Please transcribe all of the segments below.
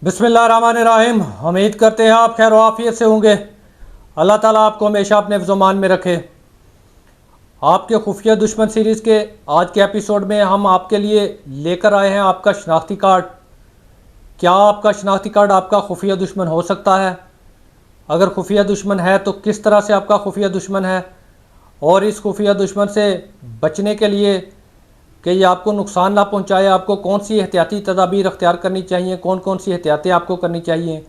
बिस्मिल्लाहिर्रहमानिर्रहीम। उम्मीद करते हैं आप खैर आफियत से होंगे। अल्लाह ताला आपको हमेशा अपने ज़ुमान में रखे। आपके खुफिया दुश्मन सीरीज़ के आज के एपिसोड में हम आपके लिए लेकर आए हैं आपका शनाख्ती कार्ड। क्या आपका शनाख्ती कार्ड आपका खुफिया दुश्मन हो सकता है? अगर खुफिया दुश्मन है तो किस तरह से आपका खुफिया दुश्मन है, और इस खुफिया दुश्मन से बचने के लिए कि ये आपको नुकसान ना पहुंचाए, आपको कौन सी एहतियाती तदाबीर अख्तियार करनी चाहिए, कौन कौन सी एहतियातें आपको करनी चाहिए,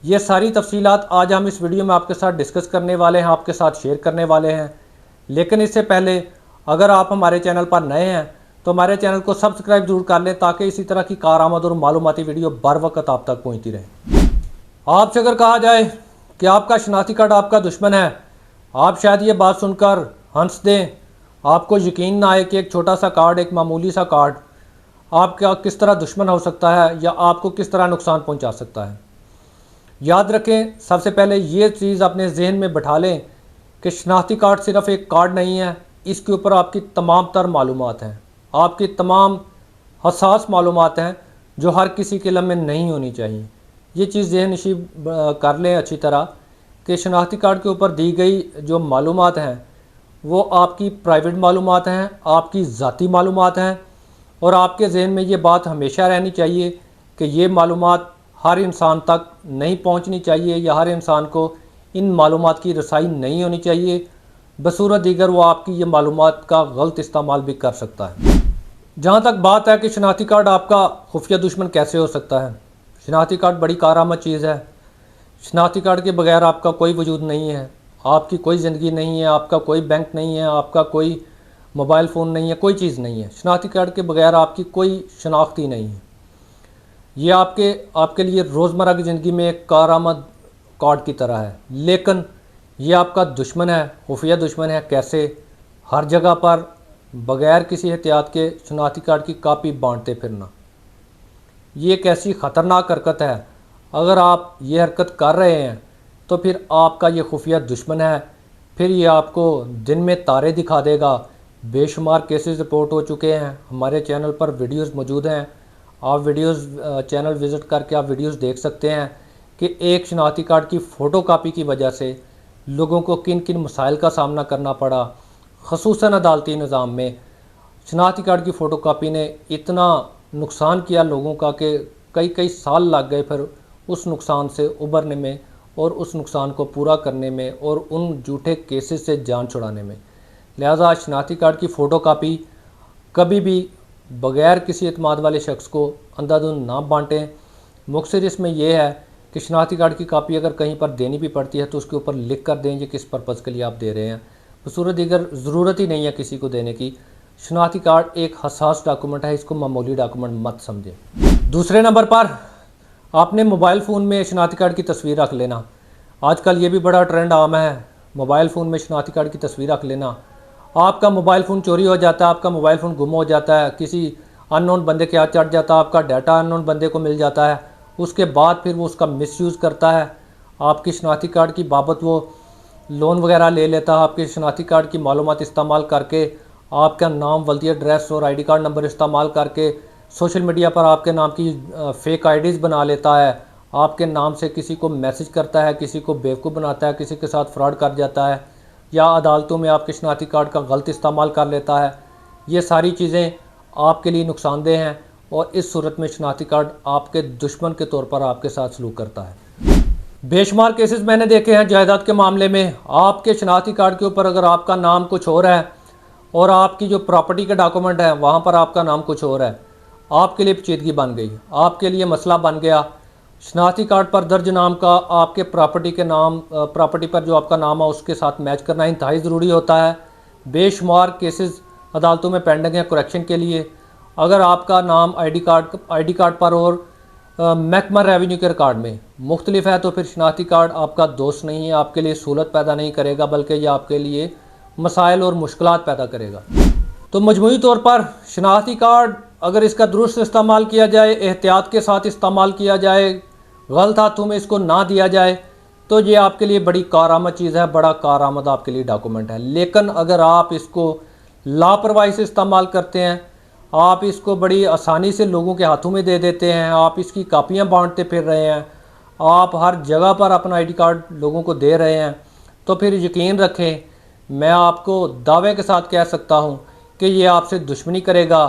ये सारी तफसीलात आज हम इस वीडियो में आपके साथ डिस्कस करने वाले हैं, आपके साथ शेयर करने वाले हैं। लेकिन इससे पहले अगर आप हमारे चैनल पर नए हैं तो हमारे चैनल को सब्सक्राइब जरूर कर लें, ताकि इसी तरह की कारआमद और मालूमाती वीडियो बर वक्त आप तक पहुँचती रहे। आपसे अगर कहा जाए कि आपका शनाख्ती कार्ड आपका दुश्मन है, आप शायद ये बात सुनकर हंस दें, आपको यकीन ना आए कि एक छोटा सा कार्ड, एक मामूली सा कार्ड आपका किस तरह दुश्मन हो सकता है या आपको किस तरह नुकसान पहुंचा सकता है। याद रखें, सबसे पहले ये चीज़ अपने जहन में बैठा लें कि शनाख्ती कार्ड सिर्फ एक कार्ड नहीं है, इसके ऊपर आपकी तमाम तर मालूमात हैं, आपकी तमाम हसास मालूमात हैं जो हर किसी के इल्म में नहीं होनी चाहिए। ये चीज़ जहन नशीब कर लें अच्छी तरह कि शनाख्ती कार्ड के ऊपर दी गई जो मालूमात हैं वो आपकी प्राइवेट मालूमात हैं, आपकी ज़ाती मालूमात हैं, और आपके जहन में ये बात हमेशा रहनी चाहिए कि ये मालूमात हर इंसान तक नहीं पहुंचनी चाहिए या हर इंसान को इन मालूमात की रसाई नहीं होनी चाहिए। बसूरत दीगर वो आपकी ये मालूमात का गलत इस्तेमाल भी कर सकता है। जहाँ तक बात है कि शनाख्ती कार्ड आपका खुफिया दुश्मन कैसे हो सकता है, शनाख्ती कार्ड बड़ी कारआमद चीज़ है। शनाख्ती कार्ड के बगैर आपका कोई वजूद नहीं है, आपकी कोई ज़िंदगी नहीं है, आपका कोई बैंक नहीं है, आपका कोई मोबाइल फ़ोन नहीं है, कोई चीज़ नहीं है। शनाख्ती कार्ड के बगैर आपकी कोई शनाख्त ही नहीं है। ये आपके लिए रोज़मर्रा की ज़िंदगी में एक कारआमद कार्ड की तरह है, लेकिन ये आपका दुश्मन है, खुफिया दुश्मन है। कैसे? हर जगह पर बगैर किसी एहतियात के शनाख्ती कार्ड की कापी बांटते फिरना, ये एक ऐसी ख़तरनाक हरकत है। अगर आप ये हरकत कर रहे हैं तो फिर आपका ये खुफिया दुश्मन है, फिर ये आपको दिन में तारे दिखा देगा। बेशुमार केसेस रिपोर्ट हो चुके हैं, हमारे चैनल पर वीडियोस मौजूद हैं, आप वीडियोस चैनल विज़िट करके आप वीडियोस देख सकते हैं कि एक शनाख्ती कार्ड की फ़ोटो कापी की वजह से लोगों को किन किन मसाइल का सामना करना पड़ा। ख़ुसूसन अदालती निज़ाम में शनाख्ती कार्ड की फ़ोटो कापी ने इतना नुकसान किया लोगों का कि कई कई साल लग गए फिर उस नुकसान से उबरने में और उस नुकसान को पूरा करने में और उन झूठे केसेस से जान छुड़ाने में। लिहाजा शनाख्ती कार्ड की फ़ोटो कापी कभी भी बग़ैर किसी एतमाद वाले शख्स को अंधाधुंध ना बांटें। मकसद इसमें यह है कि शनाख्ती कार्ड की कापी अगर कहीं पर देनी भी पड़ती है तो उसके ऊपर लिख कर दें ये किस पर्पज़ के लिए आप दे रहे हैं। बसूरत दीगर ज़रूरत ही नहीं है किसी को देने की। शनाख्ती कार्ड एक हसास डॉक्यूमेंट है, इसको मामूली डॉक्यूमेंट मत समझें। दूसरे नंबर पर आपने मोबाइल फ़ोन में शनाख्ती कार्ड की तस्वीर रख लेना। आजकल ये भी बड़ा ट्रेंड आम है, मोबाइल फ़ोन में शनाख्ती कार्ड की तस्वीर रख लेना। आपका मोबाइल फ़ोन चोरी हो जाता है, आपका मोबाइल फ़ोन गुम हो जाता है, किसी अननोन बंदे के हाथ चढ़ जाता है, आपका डाटा अननोन बंदे को मिल जाता है, उसके बाद फिर वो उसका मिसयूज़ करता है। आपकी शनाख्ती कार्ड की बाबत वो लोन वगैरह ले लेता है, आपके शनाख्ती कार्ड की मालूमात इस्तेमाल करके आपका नाम, वल्दी एड्रेस और ID कार्ड नंबर इस्तेमाल करके सोशल मीडिया पर आपके नाम की फ़ेक IDs बना लेता है, आपके नाम से किसी को मैसेज करता है, किसी को बेवकूफ़ बनाता है, किसी के साथ फ्रॉड कर जाता है, या अदालतों में आपके शनाख्ती कार्ड का गलत इस्तेमाल कर लेता है। ये सारी चीज़ें आपके लिए नुकसानदेह हैं और इस सूरत में शनाख्ती कार्ड आपके दुश्मन के तौर पर आपके साथ सलूक करता है। बेशुमार केसेस मैंने देखे हैं जायदाद के मामले में। आपके शनाख्ती कार्ड के ऊपर अगर आपका नाम कुछ और है और आपकी जो प्रॉपर्टी के डॉक्यूमेंट है वहाँ पर आपका नाम कुछ और है, आपके लिए पेचीदगी बन गई, आपके लिए मसला बन गया। शनाख्ती कार्ड पर दर्ज नाम का आपके प्रॉपर्टी के नाम, प्रॉपर्टी पर जो आपका नाम है उसके साथ मैच करना इंतहाई ज़रूरी होता है। बेशुमार केसेस अदालतों में पेंडिंग है करेक्शन के लिए। अगर आपका नाम ID कार्ड पर और महकमा रेवेन्यू के रिकॉर्ड में मुख्तलिफ है तो फिर शनाख्ती कार्ड आपका दोस्त नहीं है, आपके लिए सहूलत पैदा नहीं करेगा, बल्कि यह आपके लिए मसाइल और मुश्किलात पैदा करेगा। तो मजमूई तौर पर शनाख्ती कार्ड अगर इसका दुरुस्त इस्तेमाल किया जाए, एहतियात के साथ इस्तेमाल किया जाए, गलत हाथों में इसको ना दिया जाए, तो ये आपके लिए बड़ी कारआमद चीज़ है, बड़ा कारआमद आपके लिए डॉक्यूमेंट है। लेकिन अगर आप इसको लापरवाही से इस्तेमाल करते हैं, आप इसको बड़ी आसानी से लोगों के हाथों में दे देते हैं, आप इसकी कापियां बांटते फिर रहे हैं, आप हर जगह पर अपना आईडी कार्ड लोगों को दे रहे हैं। तो फिर यकीन रखें, मैं आपको दावे के साथ कह सकता हूं कि ये आपसे दुश्मनी करेगा,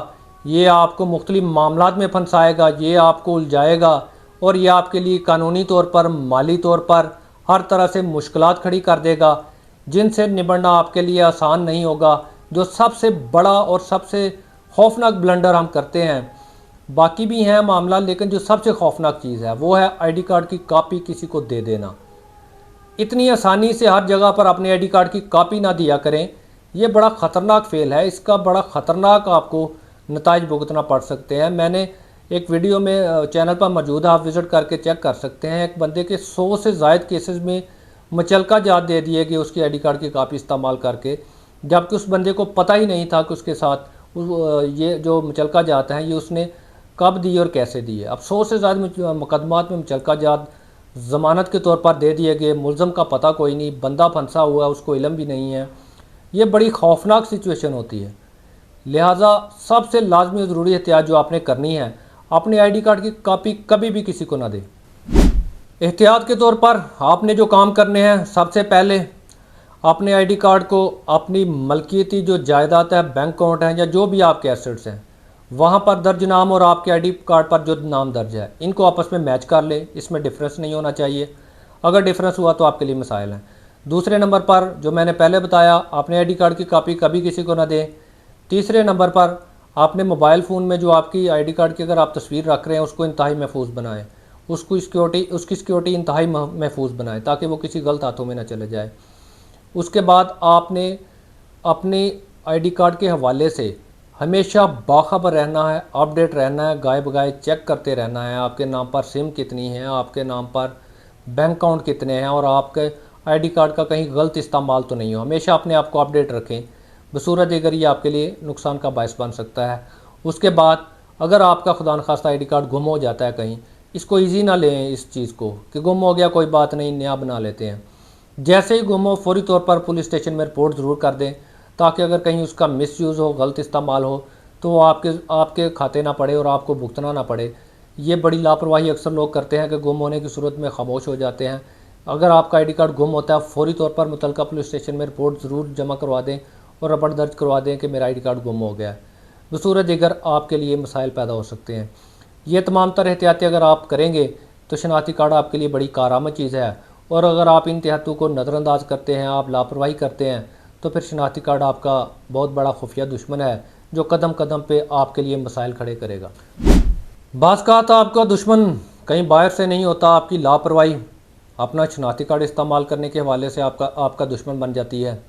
ये आपको मुख्तलिफ मामलात में फंसाएगा, ये आपको उलझाएगा और ये आपके लिए कानूनी तौर पर, माली तौर पर हर तरह से मुश्किलात खड़ी कर देगा, जिनसे निबटना आपके लिए आसान नहीं होगा। जो सबसे बड़ा और सबसे खौफनाक ब्लंडर हम करते हैं, बाकी भी हैं मामला, लेकिन जो सबसे खौफनाक चीज़ है वो है आईडी कार्ड की कॉपी किसी को दे देना। इतनी आसानी से हर जगह पर अपने आईडी कार्ड की कॉपी ना दिया करें, ये बड़ा ख़तरनाक फेल है, इसका बड़ा ख़तरनाक आपको नताइज भुगतना पड़ सकते हैं। मैंने एक वीडियो में चैनल पर मौजूद है, आप विज़िट करके चेक कर सकते हैं। एक बंदे के 100 से ज़ायद केसेस में मुचलका जात दे दिए गए उसकी आईडी कार्ड की कॉपी इस्तेमाल करके, जबकि उस बंदे को पता ही नहीं था कि उसके साथ ये जो मुचलका जात हैं ये उसने कब दी और कैसे दिए। अब 100 से ज़्यादा मुकदमात में मुचलका जात ज़मानत के तौर पर दे दिए गए, मुलज़म का पता कोई नहीं, बंदा फंसा हुआ है, उसको इल्म भी नहीं है। ये बड़ी खौफनाक सिचुएशन होती है। लिहाजा सबसे लाजमी ज़रूरी एहतियात जो आपने करनी है, अपने आईडी कार्ड की कॉपी कभी भी किसी को ना दें। एहतियात के तौर पर आपने जो काम करने हैं, सबसे पहले अपने आईडी कार्ड को अपनी मलकियती जो जायदाद है, बैंक अकाउंट है या जो भी आपके एसेट्स हैं, वहाँ पर दर्ज नाम और आपके आईडी कार्ड पर जो नाम दर्ज है, इनको आपस में मैच कर ले। इसमें डिफरेंस नहीं होना चाहिए, अगर डिफरेंस हुआ तो आपके लिए मसाइल हैं। दूसरे नंबर पर जो मैंने पहले बताया, अपने आईडी कार्ड की कॉपी कभी किसी को ना दें। तीसरे नंबर पर आपने मोबाइल फ़ोन में जो आपकी आईडी कार्ड की अगर आप तस्वीर रख रहे हैं, उसको इंतहाई महफूज बनाएं, उसकी सिक्योरिटी इंतहाई महफूज बनाएं ताकि वो किसी गलत हाथों में ना चले जाए। उसके बाद आपने अपने आईडी कार्ड के हवाले से हमेशा बाखबर रहना है, अपडेट रहना है, गाय बगाए चेक करते रहना है। आपके नाम पर सिम कितनी है, आपके नाम पर बैंक अकाउंट कितने हैं और आपके आईडी कार्ड का कहीं गलत इस्तेमाल तो नहीं हो। हमेशा अपने आप को अपडेट रखें, बसूरत अगर ये आपके लिए नुकसान का बायस बन सकता है। उसके बाद अगर आपका खुदा न खास्ता आईडी कार्ड गुम हो जाता है कहीं, इसको ईजी ना लें इस चीज़ को कि गुम हो गया कोई बात नहीं, नया बना लेते हैं। जैसे ही गुम हो फौरी तौर पर पुलिस स्टेशन में रिपोर्ट ज़रूर कर दें, ताकि अगर कहीं उसका मिसयूज़ हो, गलत इस्तेमाल हो तो वो आपके खाते ना पड़े और आपको भुगतना ना पड़े। ये बड़ी लापरवाही अक्सर लोग करते हैं कि गुम होने की सूरत में खामोश हो जाते हैं। अगर आपका आईडी कार्ड गुम होता है, फ़ौरी तौर पर मुतलका पुलिस स्टेशन में रिपोर्ट ज़रूर जमा करवा दें और रपट दर्ज करवा दें कि मेरा आईडी कार्ड गुम हो गया है। बसूरत दिगर आपके लिए मसाइल पैदा हो सकते हैं। ये तमाम तरह एहतियाती अगर आप करेंगे तो शनाख्ती कार्ड आपके लिए बड़ी कारआमद चीज़ है। और अगर आप इन एहतियातों को नज़रअंदाज करते हैं, आप लापरवाही करते हैं, तो फिर शनाख्ती कार्ड आपका बहुत बड़ा खुफिया दुश्मन है जो कदम कदम पे आपके लिए मसाइल खड़े करेगा। बाज़ का तो आपका दुश्मन कहीं बाहर से नहीं होता, आपकी लापरवाही अपना शनाख्ती कार्ड इस्तेमाल करने के हवाले से आपका दुश्मन बन जाती है।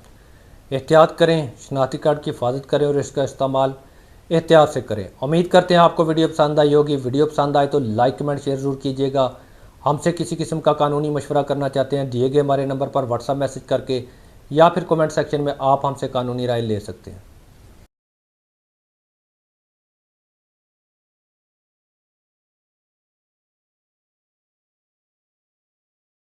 एहतियात करें, शनाख्ती कार्ड की हिफाजत करें और इसका इस्तेमाल एहतियात से करें। उम्मीद करते हैं आपको वीडियो पसंद आई होगी। वीडियो पसंद आए तो लाइक कमेंट शेयर ज़रूर कीजिएगा। हमसे किसी किस्म का कानूनी मशवरा करना चाहते हैं, दिए गए हमारे नंबर पर व्हाट्सएप मैसेज करके या फिर कमेंट सेक्शन में आप हमसे कानूनी राय ले सकते हैं।